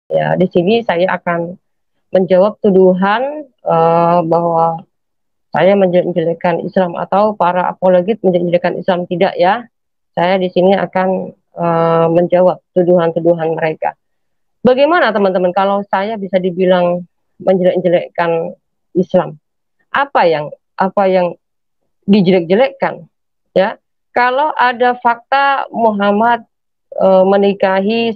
Ya, di sini saya akan menjawab tuduhan bahwa saya menjelek-jelekan Islam atau para apologit menjelek-jelekan Islam, tidak ya. Saya di sini akan menjawab tuduhan-tuduhan mereka. Bagaimana teman-teman kalau saya bisa dibilang menjelek-jelekkan Islam? Apa yang dijelek-jelekkan? Ya, kalau ada fakta Muhammad menikahi.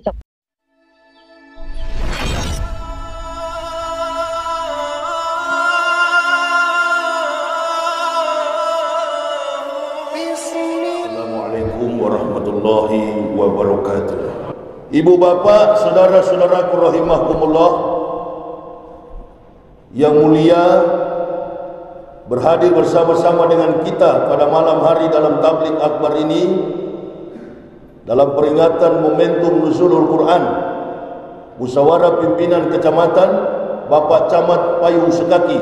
Assalamualaikum warahmatullahi wabarakatuh. Ibu bapak, saudara-saudaraku rahimakumullah, yang mulia, berhadir bersama-sama dengan kita pada malam hari dalam tabligh akbar ini dalam peringatan momentum nuzulul Quran. Musyawarah pimpinan kecamatan, Bapak Camat Payung Sekaki,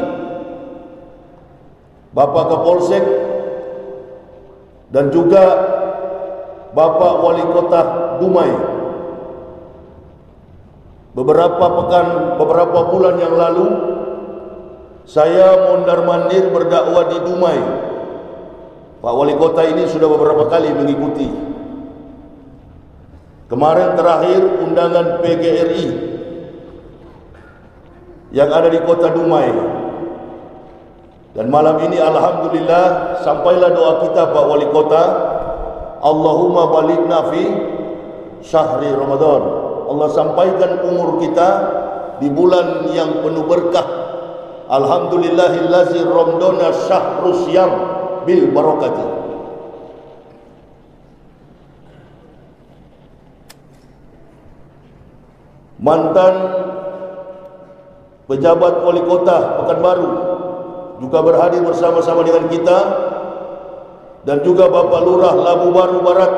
Bapak Kapolsek, dan juga Bapak Wali Kota Dumai. Beberapa bulan yang lalu saya mondar-mandir berdakwah di Dumai. Pak Wali Kota ini sudah beberapa kali mengikuti. Kemarin terakhir undangan PGRI yang ada di Kota Dumai. Dan malam ini alhamdulillah sampailah doa kita Pak Wali Kota, Allahumma balighna fi syahri Ramadan. Allah sampaikan umur kita di bulan yang penuh berkah. Alhamdulillahillazi ramdana syahrus syam bil barakati. Mantan pejabat wali kota Pekanbaru juga berhadir bersama-sama dengan kita, dan juga Bapak Lurah Labu Baru Barat,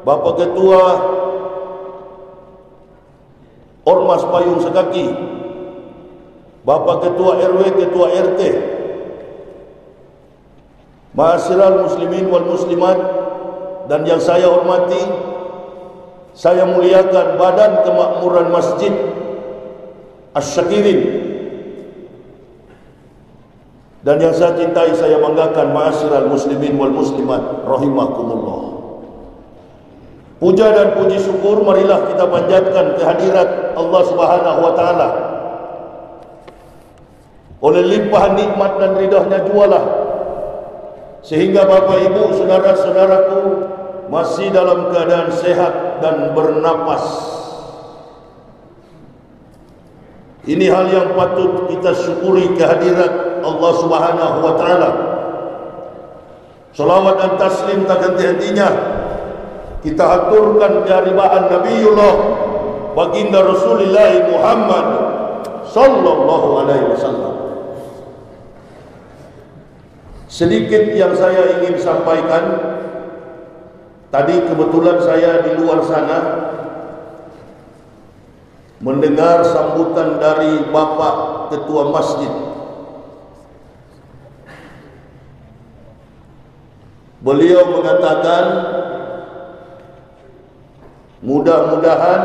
Bapak Ketua Ormas Payung Sekaki, Bapak Ketua RW, Ketua RT, Ma'asyiral muslimin wal muslimat, dan yang saya hormati, saya muliakan Badan Kemakmuran Masjid Asy-Syakirin, dan yang saya cintai, saya banggakan ma'asyiral muslimin wal muslimat rahimakumullah. Puja dan puji syukur marilah kita panjatkan kehadirat Allah Subhanahu wa taala. Oleh limpahan nikmat dan ridhanya jualah sehingga Bapak Ibu, saudara-saudaraku masih dalam keadaan sehat dan bernapas. Ini hal yang patut kita syukuri kehadirat Allah Subhanahu wa taala. Salawat dan taslim tak henti-hentinya kita haturkan keharibaan Nabiullah baginda Rasulullah Muhammad sallallahu alaihi wasallam. Sedikit yang saya ingin sampaikan. Tadi kebetulan saya di luar sana mendengar sambutan dari Bapak Ketua Masjid. Beliau mengatakan mudah-mudahan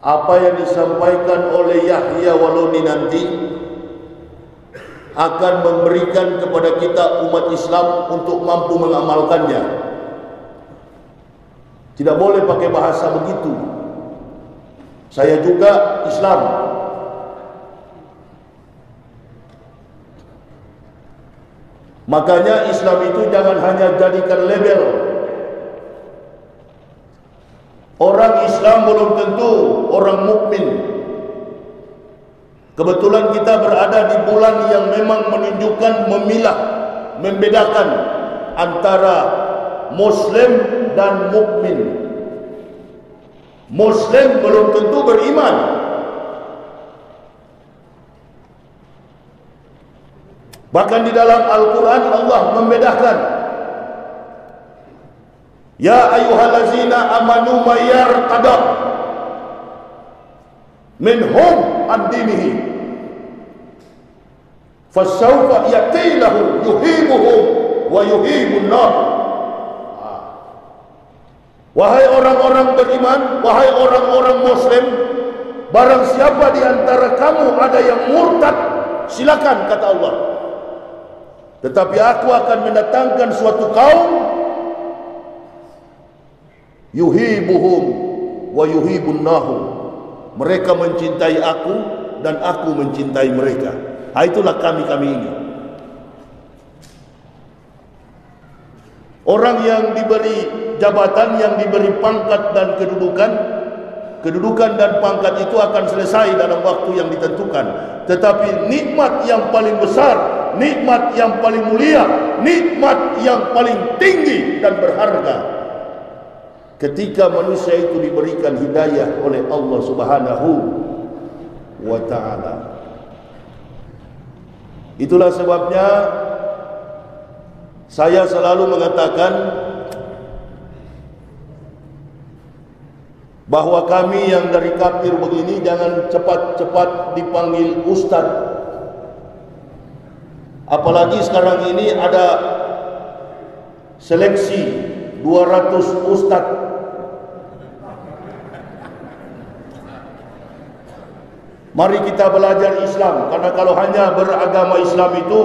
apa yang disampaikan oleh Yahya Waloni nanti akan memberikan kepada kita umat Islam untuk mampu mengamalkannya. Tidak boleh pakai bahasa begitu. Saya juga Islam. Makanya Islam itu jangan hanya jadikan label. Orang Islam belum tentu orang mukmin. Kebetulan kita berada di bulan yang memang menunjukkan, memilah, membedakan antara Muslim dan mukmin. Muslim belum tentu beriman. Bahkan di dalam Al-Quran Allah membedakan. Ya ayyuhallazina amanu mayyar tadab minhum an dinihi fasawfa ya'ti lahu yuhibuhum wa yuhibun nar. Wahai orang-orang beriman, wahai orang-orang muslim, barang siapa di antara kamu ada yang murtad, silakan, kata Allah. Tetapi aku akan mendatangkan suatu kaum yuhibuhum wa yuhibunnahum. Mereka mencintai aku dan aku mencintai mereka. Itulah kami ini. Orang yang diberi jabatan, yang diberi pangkat dan kedudukan dan pangkat itu akan selesai dalam waktu yang ditentukan. Tetapi nikmat yang paling besar, nikmat yang paling mulia, nikmat yang paling tinggi dan berharga, ketika manusia itu diberikan hidayah oleh Allah Subhanahu wa ta'ala. Itulah sebabnya saya selalu mengatakan bahwa kami yang dari kafir begini jangan cepat-cepat dipanggil ustaz. Apalagi sekarang ini ada seleksi 200 ustaz. Mari kita belajar Islam, karena kalau hanya beragama Islam itu,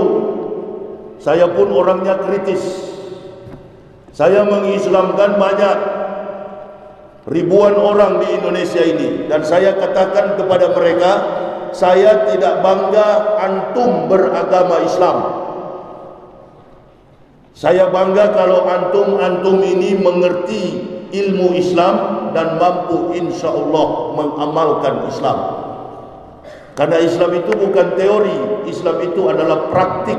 saya pun orangnya kritis. Saya mengislamkan banyak ribuan orang di Indonesia ini, dan saya katakan kepada mereka, saya tidak bangga antum beragama Islam. Saya bangga kalau antum ini mengerti ilmu Islam dan mampu insya Allah mengamalkan Islam. Karena Islam itu bukan teori, Islam itu adalah praktik.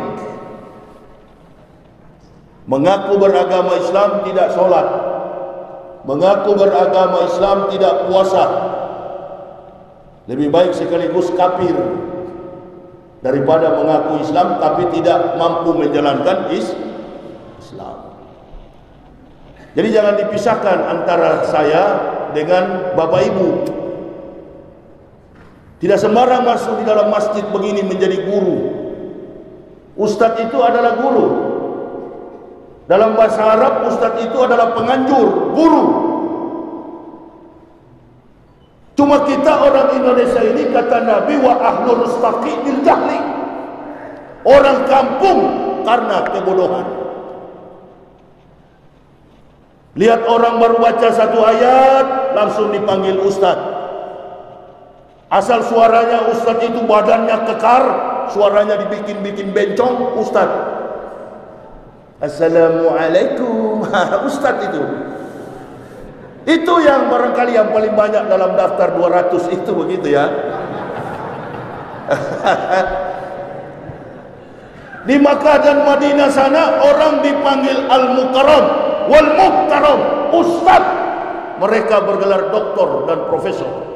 Mengaku beragama Islam tidak sholat, mengaku beragama Islam tidak puasa, lebih baik sekaligus kafir daripada mengaku Islam tapi tidak mampu menjalankan Islam. Jadi jangan dipisahkan antara saya dengan Bapak Ibu. Tidak sembarang masuk di dalam masjid begini menjadi guru. Ustadz itu adalah guru. Dalam bahasa Arab, ustadz itu adalah penganjur, guru. Cuma kita orang Indonesia ini, kata Nabi, wa ahlul mustaqi bil jahli. Orang kampung karena kebodohan. Lihat orang baru baca satu ayat, langsung dipanggil ustadz. Asal suaranya ustadz itu badannya kekar, suaranya dibikin bencong, ustadz. Assalamualaikum, ustadz itu. Itu yang barangkali yang paling banyak dalam daftar 200 itu, begitu ya. Di Makkah dan Madinah sana orang dipanggil Al-Mukarram wal Muhtaram, ustadz. Mereka bergelar doktor dan profesor.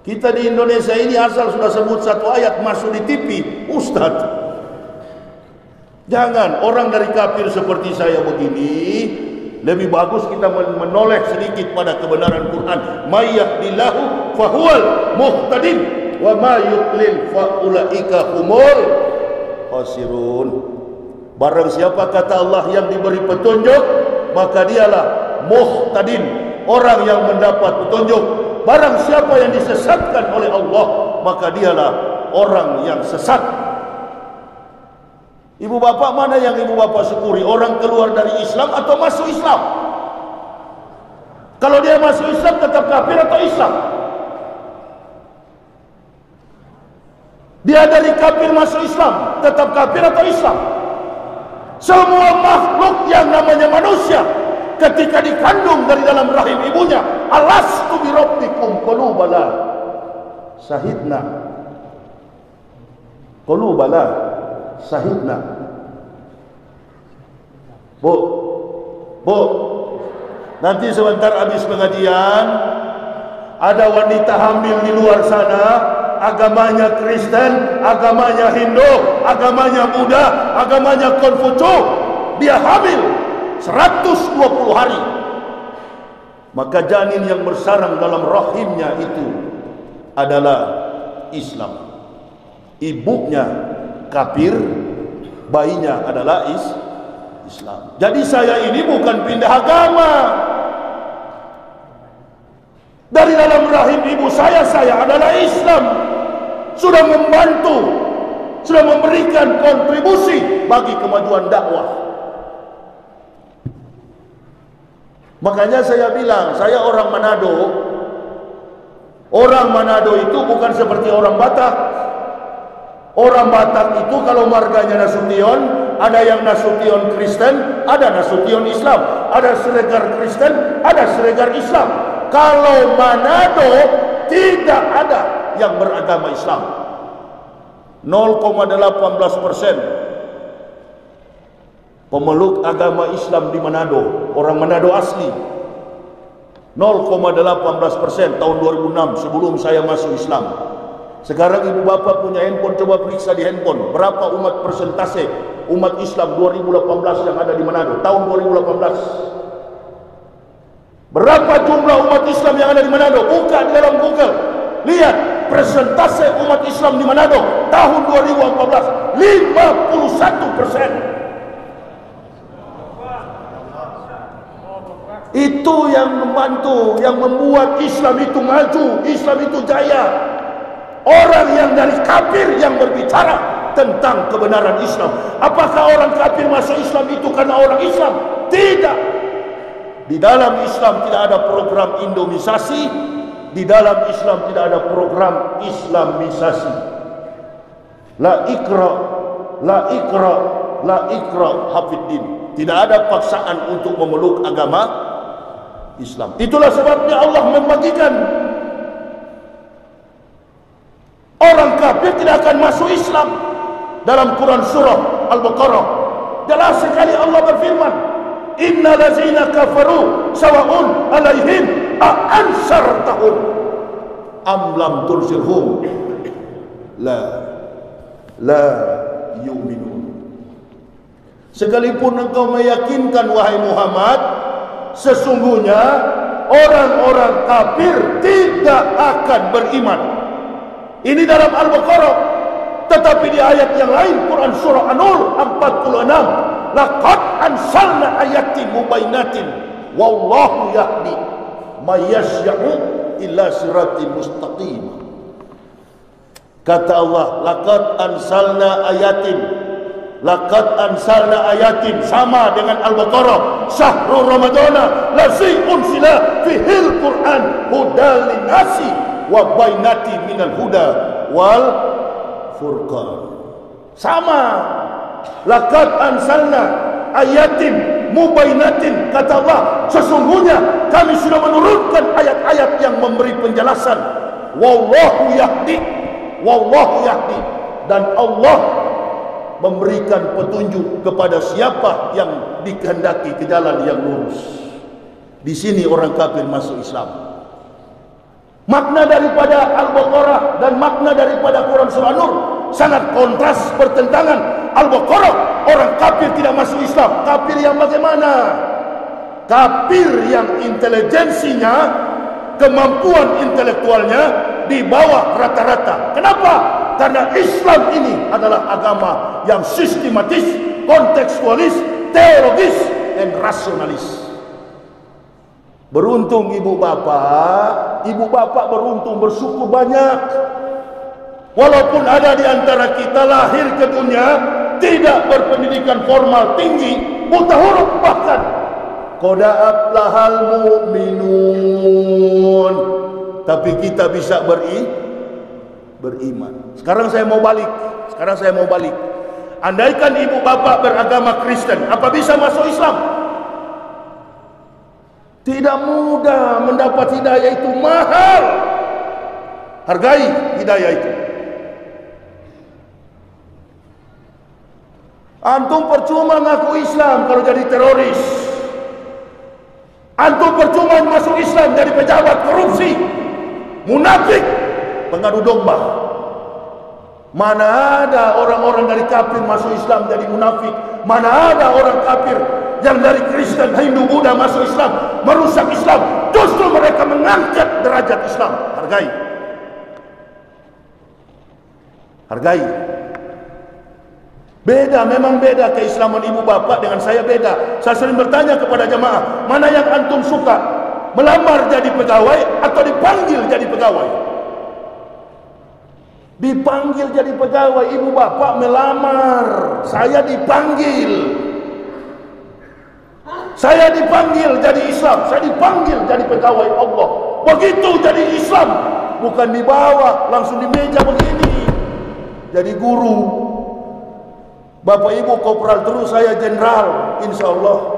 Kita di Indonesia ini asal sudah sebut satu ayat masuk di TV, ustadz. Jangan, orang dari kafir seperti saya begini, lebih bagus kita menoleh sedikit pada kebenaran Quran. May yahdillahu fahuwal muhtadin wa ma yudlil fa ulaika humul khasirun. Barang siapa, kata Allah, yang diberi petunjuk, maka dialah muhtadin, orang yang mendapat petunjuk. Barang siapa yang disesatkan oleh Allah, maka dialah orang yang sesat. Ibu bapak, mana yang ibu bapak syukuri? Orang keluar dari Islam atau masuk Islam? Kalau dia masuk Islam, tetap kafir atau Islam? Dia dari kafir masuk Islam, tetap kafir atau Islam? Semua makhluk yang namanya manusia, ketika dikandung dari dalam rahim ibunya, alastu bi rabbikum, qalu bala syahidna, qalu bala syahidna. Bu, nanti sebentar habis pengajian, ada wanita hamil di luar sana, agamanya Kristen, agamanya Hindu, agamanya Buddha, agamanya Konfucu, dia hamil 120 hari. Maka janin yang bersarang dalam rahimnya itu adalah Islam. Ibunya kafir, bayinya adalah Islam. Jadi saya ini bukan pindah agama. Dari dalam rahim ibu saya adalah Islam. Sudah membantu, sudah memberikan kontribusi bagi kemajuan dakwah. Makanya saya bilang, saya orang Manado. Orang Manado itu bukan seperti orang Batak. Orang Batak itu kalau marganya Nasution, ada yang Nasution Kristen, ada Nasution Islam, ada Siregar Kristen, ada Siregar Islam. Kalau Manado tidak ada yang beragama Islam. 0,18% pemeluk agama Islam di Manado, orang Manado asli. 0,18% tahun 2006 sebelum saya masuk Islam. Sekarang ibu bapak punya handphone, coba periksa di handphone berapa umat persentase umat Islam 2018 yang ada di Manado tahun 2018. Berapa jumlah umat Islam yang ada di Manado? Buka di dalam Google, lihat persentase umat Islam di Manado tahun 2014, 51%. Itu yang membantu, yang membuat Islam itu maju, Islam itu jaya. Orang yang dari kafir yang berbicara tentang kebenaran Islam. Apakah orang kafir masuk Islam itu karena orang Islam? Tidak. Di dalam Islam tidak ada program Indomisasi, di dalam Islam tidak ada program Islamisasi. La ikra, la ikra, la ikra hafiddin. Tidak ada paksaan untuk memeluk agama Islam. Itulah sebabnya Allah membagikan. Orang kafir tidak akan masuk Islam. Dalam Quran surah Al-Baqarah jelas sekali Allah berfirman, innal ladzina kafaru sawa'un 'alaihim a ansartahum am lam tursirhum la yu'minun. Sekalipun engkau meyakinkan wahai Muhammad, sesungguhnya orang-orang kafir tidak akan beriman. Ini dalam Al-Baqarah. Tetapi di ayat yang lain, Quran surah An-Nur 46, laqad ansalna ayatin mubainatin wallahu yahdi may yas'u ila siratin mustaqim. Kata Allah, laqad ansalna ayatin. Laqad ansalna ayatin sama dengan Al-Baqarah. Syahrul Ramadana lazi unsila fihil Quran hudal linnasi wa bainati minal huda wal furqan. Sama. Laqad ansalna ayatin mubainatin, kata Allah, sesungguhnya kami sudah menurunkan ayat-ayat yang memberi penjelasan. Wallahu yahdi, wallahu yahdi, dan Allah memberikan petunjuk kepada siapa yang dikehendaki ke jalan yang lurus. Di sini orang kafir masuk Islam. Makna daripada Al-Baqarah dan makna daripada Quran surah Nur sangat kontras, bertentangan. Al-Baqarah, orang kafir tidak masuk Islam. Kafir yang bagaimana? Kafir yang intelijensinya, kemampuan intelektualnya di bawah rata-rata. Kenapa? Karena Islam ini adalah agama yang sistematis, kontekstualis, teologis, dan rasionalis. Beruntung ibu bapak beruntung, bersyukur banyak. Walaupun ada di antara kita lahir ke dunia tidak berpendidikan formal tinggi, buta huruf bahkan. Qad aflahal mu'minun. Tapi kita bisa beriman. Sekarang saya mau balik. Andaikan ibu bapak beragama Kristen, apa bisa masuk Islam? Tidak mudah. Mendapat hidayah itu mahal. Hargai hidayah itu. Antum percuma ngaku Islam kalau jadi teroris. Antum percuma masuk Islam jadi pejabat korupsi, munafik, pengadu domba. Mana ada orang-orang dari kafir masuk Islam jadi munafik? Mana ada orang kafir yang dari Kristen, Hindu, Buddha masuk Islam merusak Islam? Justru mereka mengangkat derajat Islam. Hargai. Beda, memang beda keislaman ibu bapak dengan saya beda. Saya sering bertanya kepada jemaah, mana yang antum suka? melamar jadi pegawai atau dipanggil jadi pegawai? Dipanggil jadi pegawai. Ibu bapak melamar, saya dipanggil. Saya dipanggil jadi Islam, saya dipanggil jadi pegawai Allah. Begitu jadi Islam, bukan dibawa langsung di meja begini jadi guru. Bapak ibu kopral terus, saya jenderal, insya Allah.